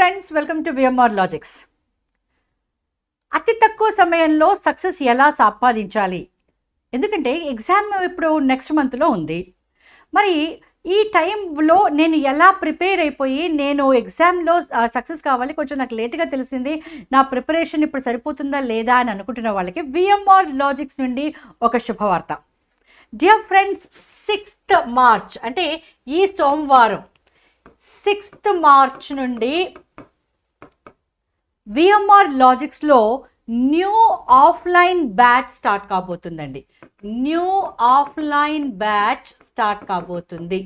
Friends, welcome to VMR logics. అతి తక్కువ సమయంలో సక్సెస్ ఎలా సంపాదించాలి? ఎందుకంటే ఎగ్జామ్ ఇప్పుడు నెక్స్ట్ మంత్లో ఉంది. మరి ఈ టైంలో నేను ఎలా ప్రిపేర్ అయిపోయి నేను ఎగ్జామ్లో సక్సెస్ కావాలి, కొంచెం నాకు లేట్గా తెలిసింది, నా ప్రిపరేషన్ ఇప్పుడు సరిపోతుందా లేదా అని అనుకుంటున్న వాళ్ళకి విఎంఆర్ లాజిక్స్ నుండి ఒక శుభవార్త. డియర్ ఫ్రెండ్స్, 6th మార్చ్ అంటే ఈ సోమవారం 6th మార్చ్ నుండి విఎంఆర్ లాజిక్స్లో న్యూ ఆఫ్లైన్ బ్యాచ్ స్టార్ట్ కాబోతుందండి. న్యూ ఆఫ్లైన్ బ్యాచ్ స్టార్ట్ కాబోతుంది.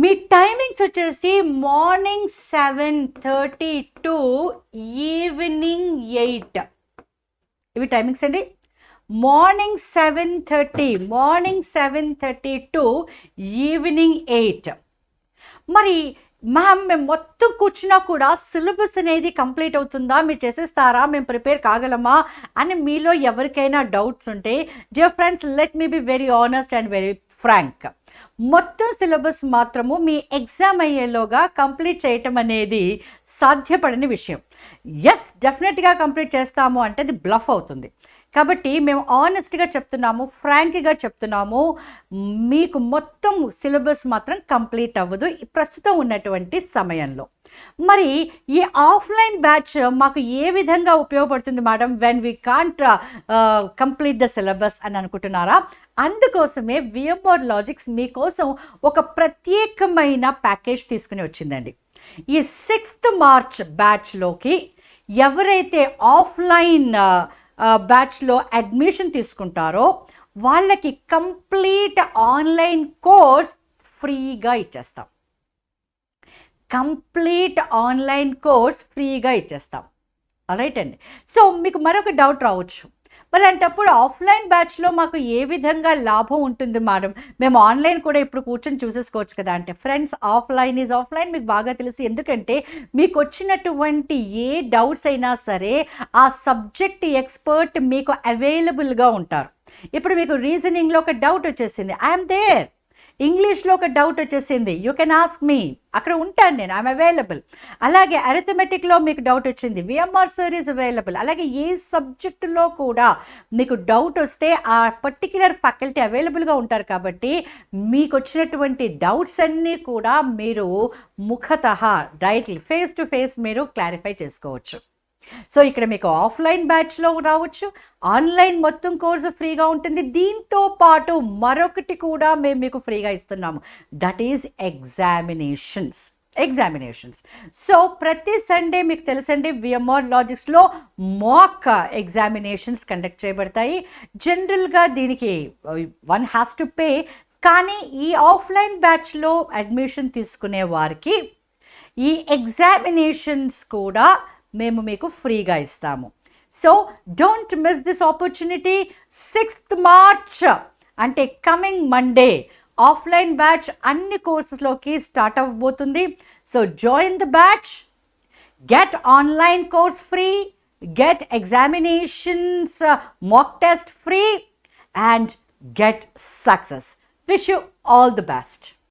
మీ టైమింగ్స్ వచ్చేసి మార్నింగ్ 7:30 టు ఈవినింగ్ 8. ఇవి టైమింగ్స్ అండి. Morning 7:30 to evening 8. మరి మ్యామ్, మేము మొత్తం కూర్చున్నా కూడా సిలబస్ అనేది కంప్లీట్ అవుతుందా, మీరు చేసేస్తారా, మేము ప్రిపేర్ కాగలమా అని మీలో ఎవరికైనా డౌట్స్ ఉంటే, dear friends, let me be very honest and very frank. మొత్తం సిలబస్ మాత్రము మీ ఎగ్జామ్ అయ్యేలోగా కంప్లీట్ చేయటం అనేది సాధ్యపడని విషయం. ఎస్, డెఫినెట్గా కంప్లీట్ చేస్తాము అంటే అది బ్లఫ్ అవుతుంది. కాబట్టి మేము ఆనెస్ట్గా చెప్తున్నాము, ఫ్రాంక్గా చెప్తున్నాము, మీకు మొత్తం సిలబస్ మాత్రం కంప్లీట్ అవ్వదు ప్రస్తుతం ఉన్నటువంటి సమయంలో. మరి ఈ ఆఫ్లైన్ బ్యాచ్ మాకు ఏ విధంగా ఉపయోగపడుతుంది madam, when we can't complete the syllabus అని అనుకుంటున్నారా? అందుకోసమే విఎంఆర్ లాజిక్స్ మీకోసం ఒక ప్రత్యేకమైన ప్యాకేజ్ తీసుకుని వచ్చిందండి. ఈ 6th మార్చ్ బ్యాచ్లోకి ఎవరైతే ఆఫ్లైన్ బ్యాచ్లో అడ్మిషన్ తీసుకుంటారో వాళ్ళకి కంప్లీట్ ఆన్లైన్ కోర్స్ ఫ్రీగా ఇచ్చేస్తాం. కంప్లీట్ ఆన్లైన్ కోర్స్ ఫ్రీగా ఇచ్చేస్తాం. రైట్ అండి. సో మీకు మరొక డౌట్ రావచ్చు, మరి అలాంటప్పుడు ఆఫ్లైన్ బ్యాచ్లో మాకు ఏ విధంగా లాభం ఉంటుంది మేడం, మేము ఆన్లైన్ కూడా ఇప్పుడు కూర్చొని చూసేసుకోవచ్చు కదా అంటే, ఫ్రెండ్స్, ఆఫ్లైన్ ఈజ్ ఆఫ్లైన్ మీకు బాగా తెలుసు. ఎందుకంటే మీకు వచ్చినటువంటి ఏ డౌట్స్ అయినా సరే ఆ సబ్జెక్ట్ ఎక్స్పర్ట్ మీకు అవైలబుల్గా ఉంటారు. ఇప్పుడు మీకు రీజనింగ్లో ఒక డౌట్ వచ్చేసింది, ఐఎమ్ దేర్. ఇంగ్లీష్లో ఒక డౌట్ వచ్చేసింది, యూ కెన్ ఆస్క్ మీ, అక్కడ ఉంటాను నేను, ఐఎమ్ అవైలబుల్. అలాగే అరిథమెటిక్లో మీకు డౌట్ వచ్చింది, విఎంఆర్ సార్ ఈజ్ అవైలబుల్. అలాగే ఏ సబ్జెక్టులో కూడా మీకు డౌట్ వస్తే ఆ పర్టిక్యులర్ ఫ్యాకల్టీ అవైలబుల్గా ఉంటారు. కాబట్టి మీకు వచ్చినటువంటి డౌట్స్ అన్నీ కూడా మీరు ముఖతః డైరెక్ట్లీ ఫేస్ టు ఫేస్ మీరు క్లారిఫై చేసుకోవచ్చు. సో ఇక్కడ మీకు ఆఫ్లైన్ బ్యాచ్లో రావచ్చు, ఆన్లైన్ మొత్తం కోర్సు ఫ్రీగా ఉంటుంది. దీంతో పాటు మరొకటి కూడా మేము మీకు ఫ్రీగా ఇస్తున్నాము, దట్ ఈజ్ ఎగ్జామినేషన్స్. సో ప్రతి సండే మీకు తెలుసండి విఎంఆర్ లాజిక్స్లో మాక్ ఎగ్జామినేషన్స్ కండక్ట్ చేయబడతాయి. జనరల్గా దీనికి 1 హ్యాస్ టు పే. కానీ ఈ ఆఫ్లైన్ బ్యాచ్లో అడ్మిషన్ తీసుకునే వారికి ఈ ఎగ్జామినేషన్స్ కూడా మేము మీకు ఫ్రీగా ఇస్తాము. So don't miss this opportunity. 6th March అంటే కమింగ్ మండే ఆఫ్లైన్ బ్యాచ్ అన్ని కోర్సెస్లోకి స్టార్ట్ అవ్వబోతుంది. So join the batch, get online course free, get examinations mock test free, and get success. Wish you all the best.